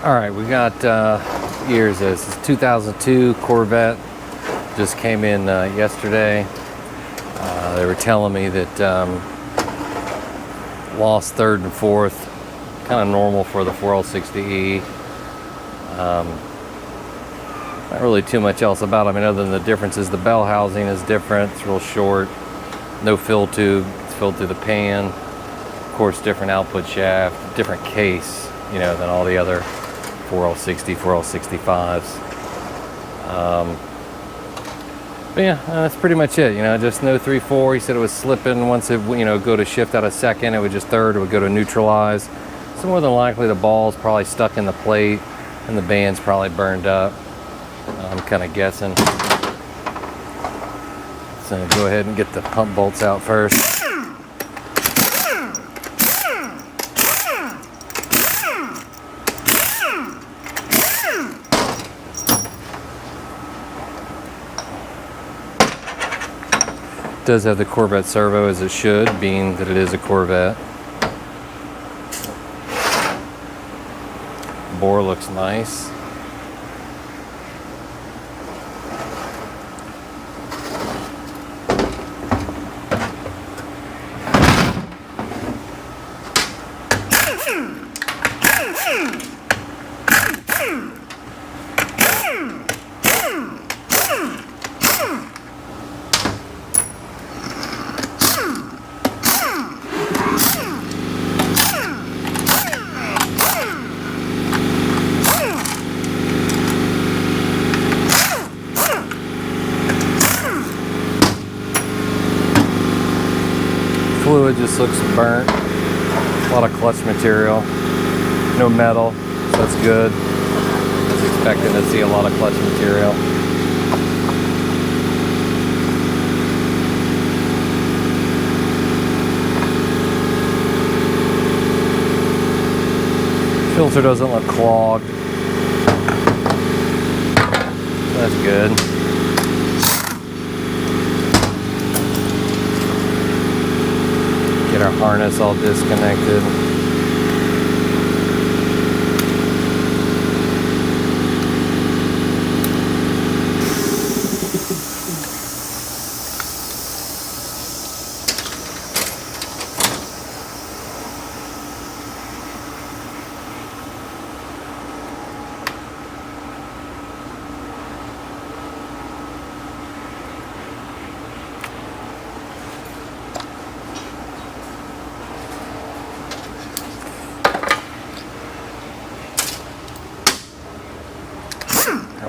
All right, we got years. This is 2002 Corvette. Just came in yesterday. They were telling me that lost third and fourth, kind of normal for the 4L60E. Not really too much else about them. I mean, other than the differences, the bell housing is different. It's real short. No fill tube. It's filled through the pan. Of course, different output shaft, different case, you know, than all the other 4L60, 4L65s. But yeah, that's pretty much it. You know, just no 3/4. He said it was slipping. Once it, you know, go to shift out a second, it would just third. It would go to neutralize. So more than likely, the ball's probably stuck in the plate, and the band's probably burned up. I'm kind of guessing. So go ahead and get the pump bolts out first. It does have the Corvette servo, as it should, being that it is a Corvette. Bore looks nice. Fluid just looks burnt. A lot of clutch material. No metal, so that's good. I was expecting to see a lot of clutch material. Filter doesn't look clogged. That's good. Get our harness all disconnected.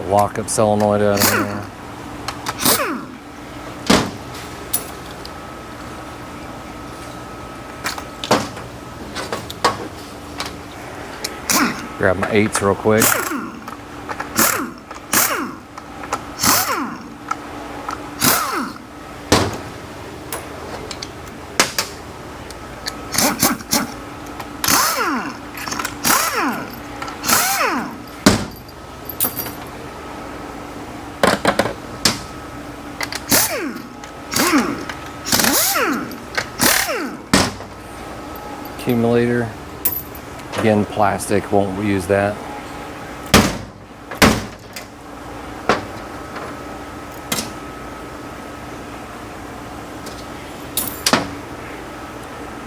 Lock-up solenoid out of here. Grab my 8s real quick. Accumulator, again plastic, won't use that.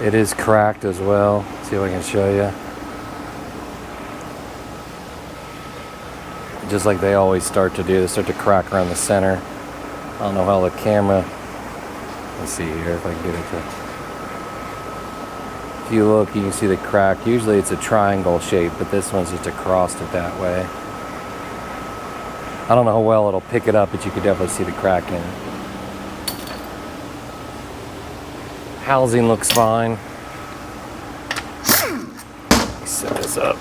It is cracked as well. See if I can show you. Just like they always start to do, they start to crack around the center. I don't know how the camera, let's see here if I can get it to. If you look, you can see the crack. Usually it's a triangle shape, but this one's just across it that way. I don't know how well it'll pick it up, but you can definitely see the crack in it. Housing looks fine. Let me set this up.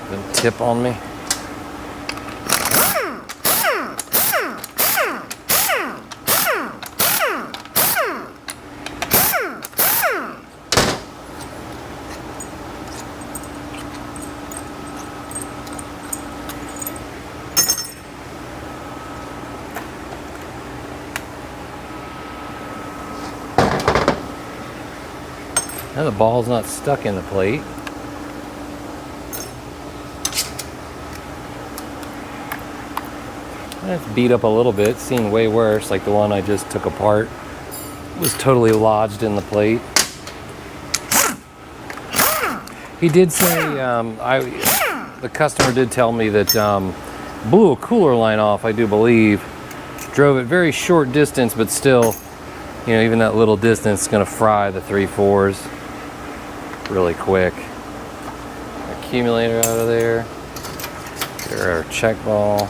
Didn't tip on me. Now the ball's not stuck in the plate. It's beat up a little bit, seen way worse, like the one I just took apart. Was totally lodged in the plate. He did say, the customer did tell me that blew a cooler line off, I do believe. Drove it very short distance, but still, you know, even that little distance is gonna fry the 3.4s really quick. Accumulator out of there. There our check ball.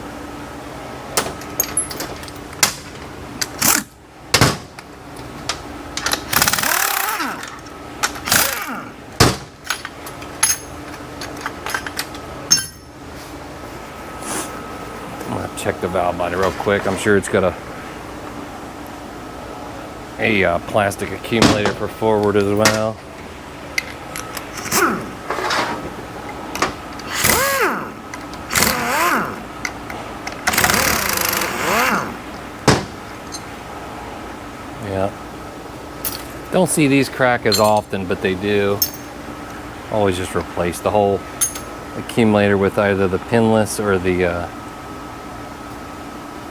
I'm gonna check the valve body real quick. I'm sure it's got a plastic accumulator for forward as well. Yeah. Don't see these crack as often, but they do. Always just replace the whole accumulator with either the pinless or the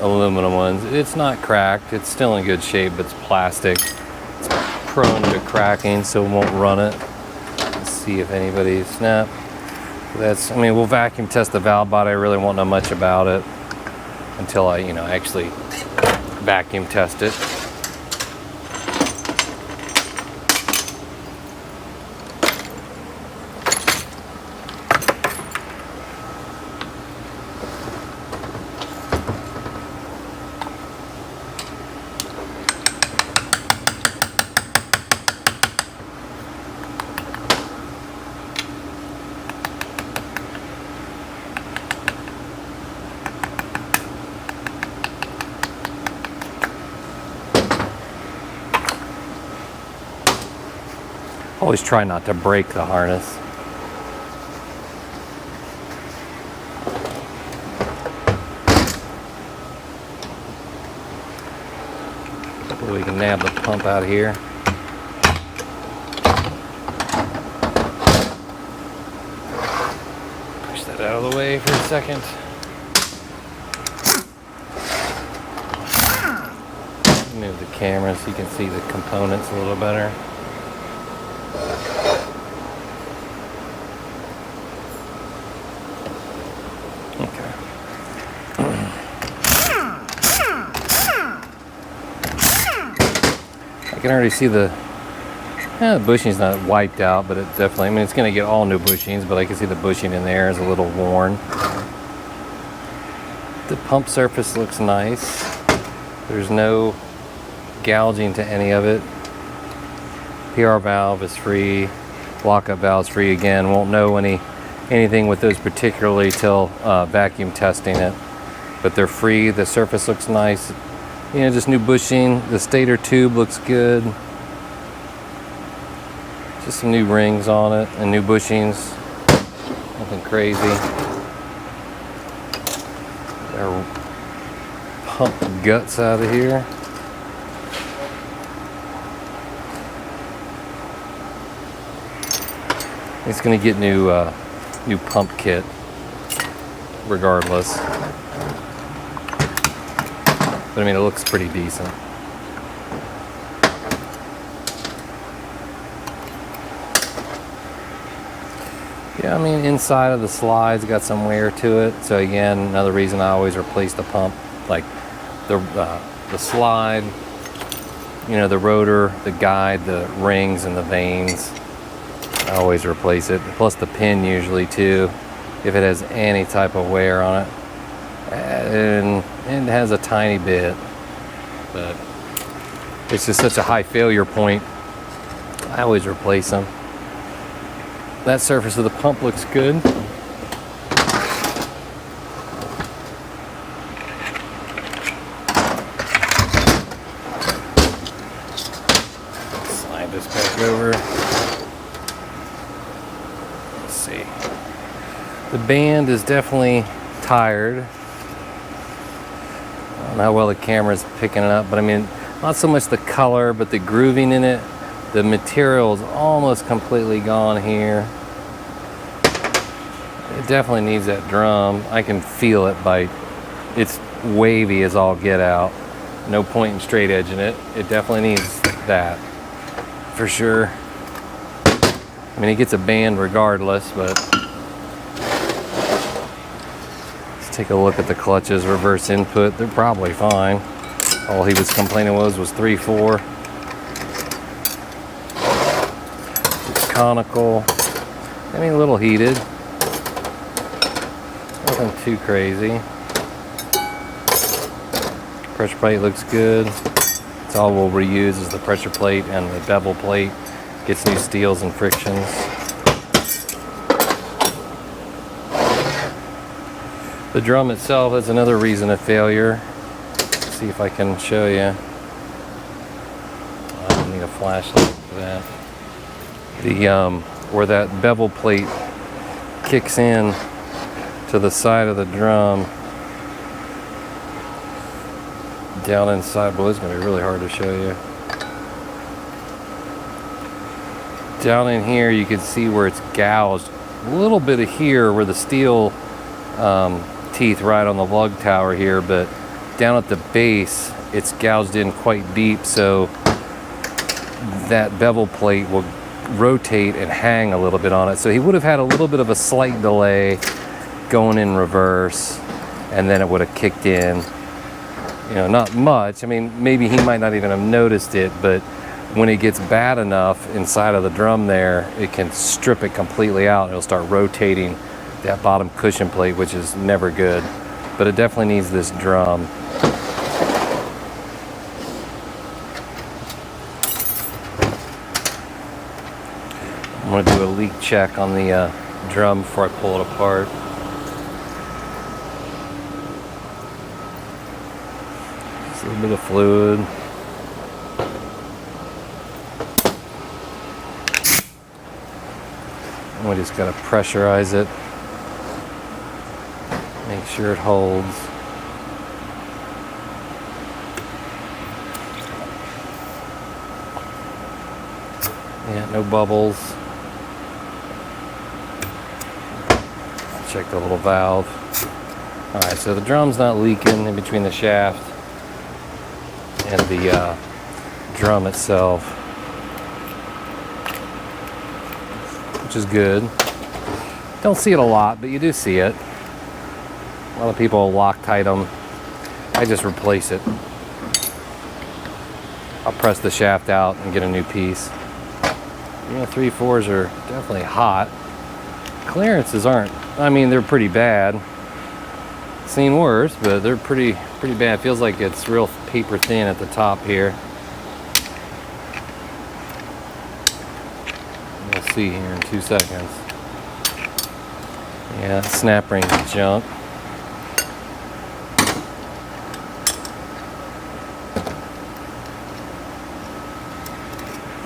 aluminum ones. It's not cracked. It's still in good shape, but it's plastic. It's prone to cracking, so it won't run it. Let's see if anybody snapped. That's, I mean, we'll vacuum test the valve body. I really won't know much about it until I, actually vacuum test it. Always try not to break the harness. Hopefully we can nab the pump out here. Push that out of the way for a second. Move the camera so you can see the components a little better. I can already see the bushing's not wiped out, but it definitely, I mean, it's going to get all new bushings, but I can see the bushing in there is a little worn. The pump surface looks nice. There's no gouging to any of it. PR valve is free. Lockup valve is free again. Won't know anything with those particularly till vacuum testing it. But they're free. The surface looks nice. Just new bushing. The stator tube looks good. Just some new rings on it and new bushings. Nothing crazy. Our pump guts out of here. It's going to get new pump kit regardless. But I mean, it looks pretty decent. Yeah, I mean, inside of the slides got some wear to it. So again, another reason I always replace the pump, like the slide, the rotor, the guide, the rings, and the vanes. I always replace it. Plus the pin usually too, if it has any type of wear on it. And it has a tiny bit, but it's just such a high failure point. I always replace them. That surface of the pump looks good. Slide this back over. Let's see. The band is definitely tired. I don't know how well the camera's picking it up, but I mean, not so much the color, but the grooving in it. The material is almost completely gone here. It definitely needs that drum. I can feel it by, it's wavy as all get out. No point in straight edging it. It definitely needs that for sure. I mean, it gets a band regardless, but let's take a look at the clutches. Reverse input, they're probably fine. All he was complaining was 3/4. It's conical. I mean, a little heated. Nothing too crazy. Pressure plate looks good. It's all we'll reuse is the pressure plate and the bevel plate. Gets new steels and frictions. The drum itself is another reason of failure. Let's see if I can show you. I don't need a flashlight for that. Where that bevel plate kicks in to the side of the drum, down inside. Well, it's going to be really hard to show you. Down in here, you can see where it's gouged. A little bit of here where the steel teeth right on the lug tower here, but down at the base, it's gouged in quite deep, so that bevel plate will rotate and hang a little bit on it. So he would have had a little bit of a slight delay going in reverse, and then it would have kicked in. You know, not much. I mean, maybe he might not even have noticed it, but when it gets bad enough inside of the drum there, it can strip it completely out. It'll start rotating that bottom cushion plate, which is never good. But it definitely needs this drum. I'm going to do a leak check on the drum before I pull it apart. Just a little bit of fluid. And we just got to pressurize it. Make sure it holds. Yeah, no bubbles. Check the little valve. Alright, so the drum's not leaking in between the shaft and the drum itself, which is good. Don't see it a lot, but you do see it. A lot of people Loctite them. I just replace it. I'll press the shaft out and get a new piece. You know, 3/4s are definitely hot. Clearances aren't. I mean, they're pretty bad. Seen worse, but they're pretty bad. Feels like it's real paper thin at the top here. We'll see here in 2 seconds. Yeah, snap ring junk.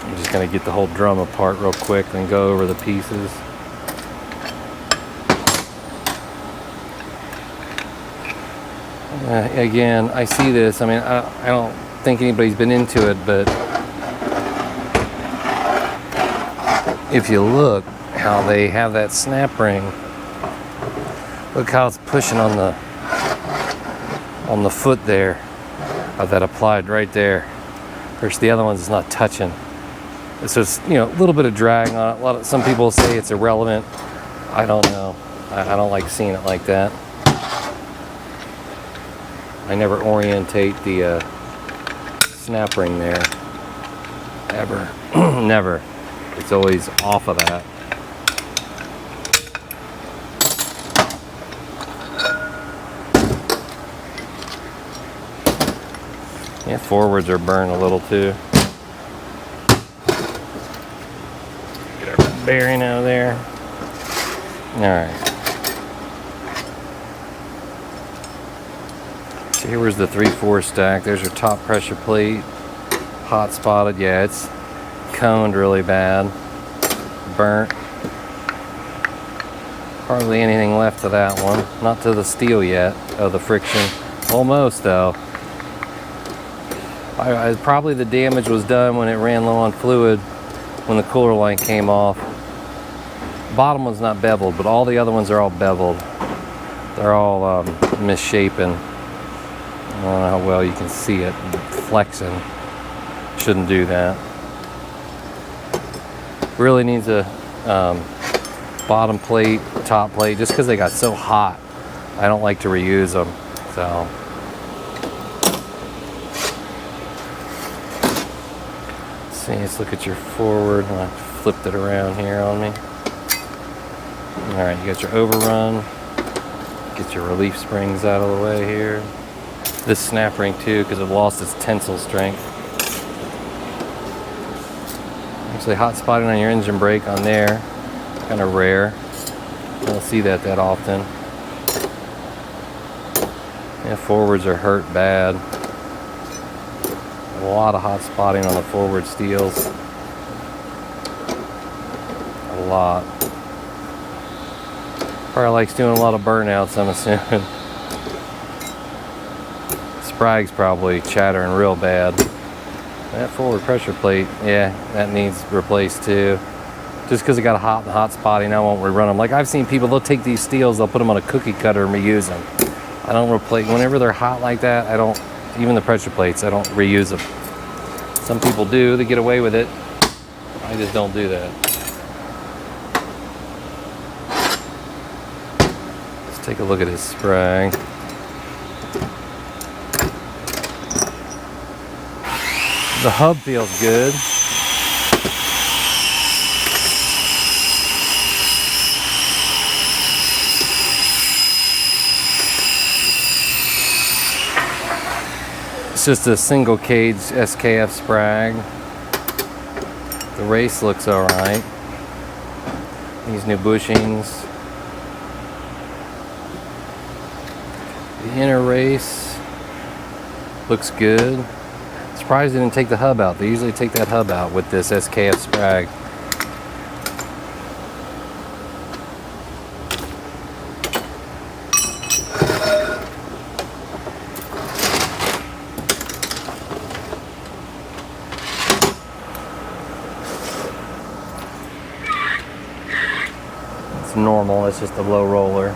I'm just gonna get the whole drum apart real quick and go over the pieces. Again, I see this. I mean, I don't think anybody's been into it, but if you look how they have that snap ring, look how it's pushing on the foot there of that applied right there. Versus the other one's is not touching. So it's, you know, a little bit of drag on it. Some people say it's irrelevant. I don't know. I don't like seeing it like that. I never orientate the snap ring there, ever. Never. It's always off of that. Yeah, forwards are burned a little too. Get our bearing out of there. Alright. So here was the 3/4 stack. There's your top pressure plate. Hot spotted. Yeah, it's coned really bad. Burnt. Hardly anything left of that one. Not to the steel yet, of the friction. Almost though. Probably the damage was done when it ran low on fluid, when the cooler line came off. Bottom one's not beveled, but all the other ones are all beveled. They're all misshapen. don't know how well you can see it flexing. Shouldn't do that. Really needs a bottom plate, top plate, just because they got so hot. I don't like to reuse them. So let's see, let's look at your forward. I flipped it around here on me. All right, you got your overrun. Get your relief springs out of the way here. This snap ring too, because it lost its tensile strength. Actually, hot spotting on your engine brake on there, kind of rare. I don't see that often. Yeah, forwards are hurt bad. A lot of hot spotting on the forward steels. A lot. Probably likes doing a lot of burnouts, I'm assuming. Sprag's probably chattering real bad. That forward pressure plate, yeah, that needs replaced too. Just because it got hot spotting, I won't rerun them. Like I've seen people, they'll take these steels, they'll put them on a cookie cutter and reuse them. I don't replace, whenever they're hot like that, I don't, even the pressure plates, I don't reuse them. Some people do, they get away with it. I just don't do that. Let's take a look at his sprag. The hub feels good. It's just a single cage SKF sprag. The race looks all right. These new bushings. The inner race looks good. Surprised they didn't take the hub out. They usually take that hub out with this SKF sprag. It's normal, it's just a low roller.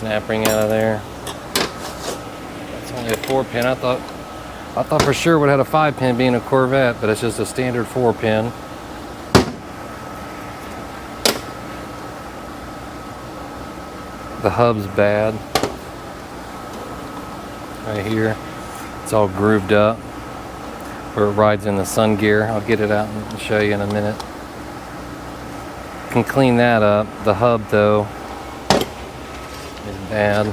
Snap ring out of there. It's only a 4-pin. I thought for sure it would have had a 5-pin being a Corvette, but it's just a standard 4-pin. The hub's bad. Right here. It's all grooved up where it rides in the sun gear. I'll get it out and show you in a minute. Can clean that up. The hub though is bad.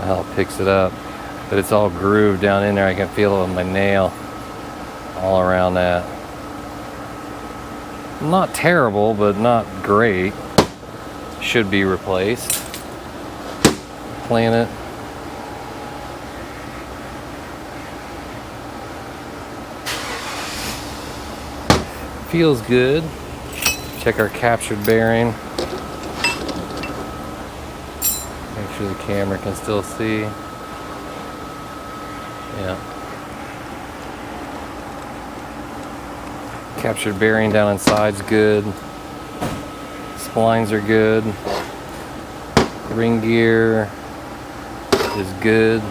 How it picks it up, but it's all grooved down in there. I can feel it with my nail all around that. Not terrible, but not great. Should be replaced. Clean it. Feels good. Check our captured bearing. Make sure the camera can still see. Yeah. Captured bearing down inside's good. Splines are good. Ring gear is good.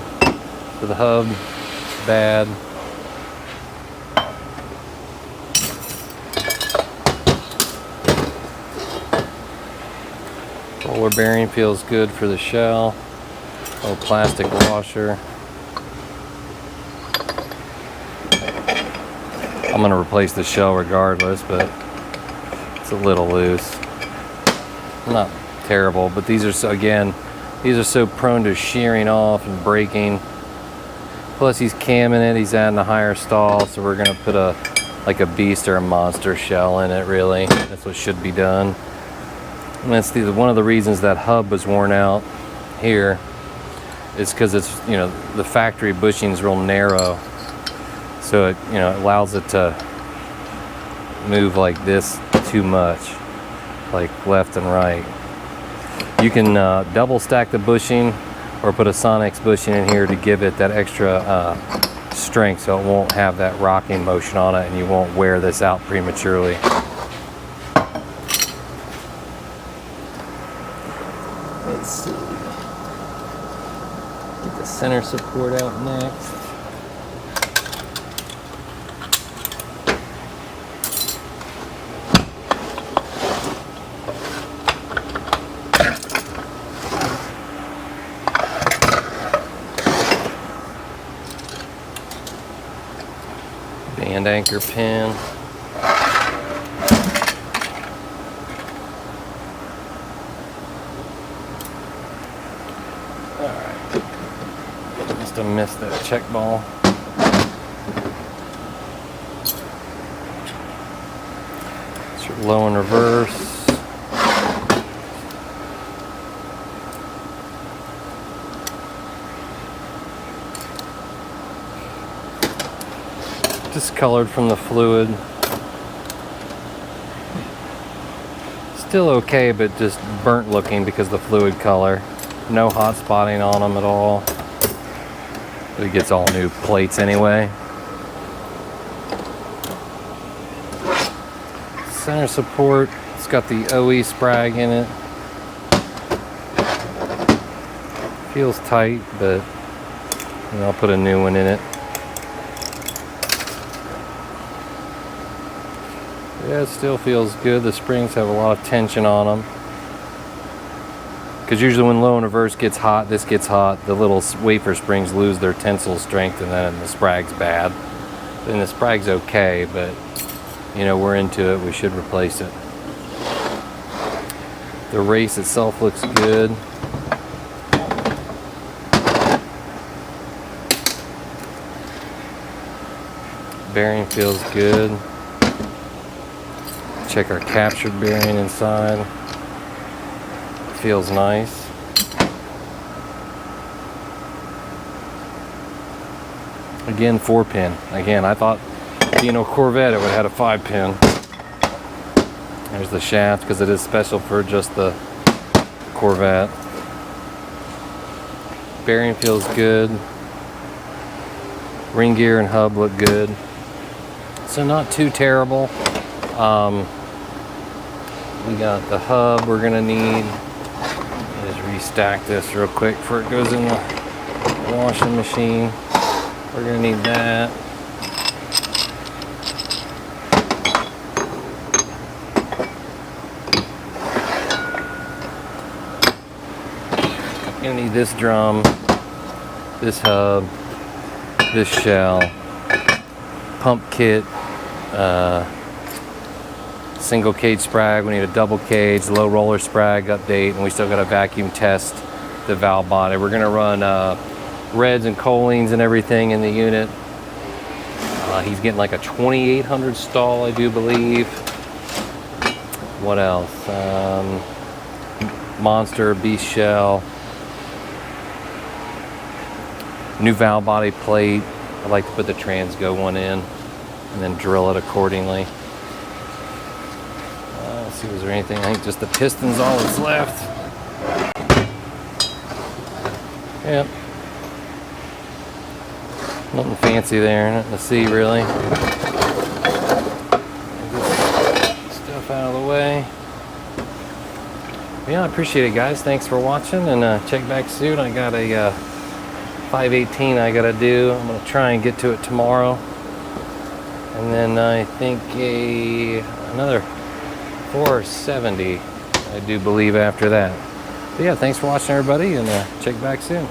For the hub, bad. Roller bearing feels good for the shell. Little plastic washer. I'm going to replace the shell regardless, but it's a little loose. Not terrible, but these are so, again, these are so prone to shearing off and breaking. Plus he's camming it, he's adding a higher stall, so we're going to put like a beast or a monster shell in it, really. That's what should be done. And that's one of the reasons that hub was worn out here is because it's, you know, the factory bushing is real narrow. So it, you know, it allows it to move like this too much, like left and right. You can double stack the bushing or put a Sonex bushing in here to give it that extra strength, so it won't have that rocking motion on it and you won't wear this out prematurely. Let's see. Get the center support out next. Band anchor pin. Alright. Must have missed that check ball. It's your low and reverse. Discolored from the fluid. Still okay, but just burnt looking because of the fluid color. No hot spotting on them at all. But it gets all new plates anyway. Center support, it's got the OE sprag in it. Feels tight, but I'll put a new one in it. Yeah, it still feels good. The springs have a lot of tension on them. Because usually when low and reverse gets hot, this gets hot, the little wafer springs lose their tensile strength and then the sprag's bad. And the sprag's okay, but we're into it. We should replace it. The race itself looks good. Bearing feels good. Check our captured bearing inside. Feels nice. Again, 4-pin. Again, I thought being a Corvette it would have had a 5-pin. There's the shaft because it is special for just the Corvette. Bearing feels good. Ring gear and hub look good. So not too terrible. We got the hub we're gonna need. Just restack this real quick before it goes in the washing machine. We're gonna need that. Gonna need this drum, this hub, this shell, pump kit, single cage sprag. We need a double cage, low roller sprag update, and we still got to vacuum test the valve body. We're gonna run reds and cholines and everything in the unit. He's getting like a 2800 stall, I do believe. What else? Monster, beast shell, new valve body plate. I like to put the transgo one in and then drill it accordingly. Let's see, was there anything? I think just the piston's all that's left. Yep. Nothing fancy there, nothing to see really. Get stuff out of the way. Yeah, I appreciate it, guys. Thanks for watching, and check back soon. I got a 518 I gotta do. I'm gonna try and get to it tomorrow, and then I think another 470 I do believe after that. But yeah, thanks for watching everybody, and check back soon.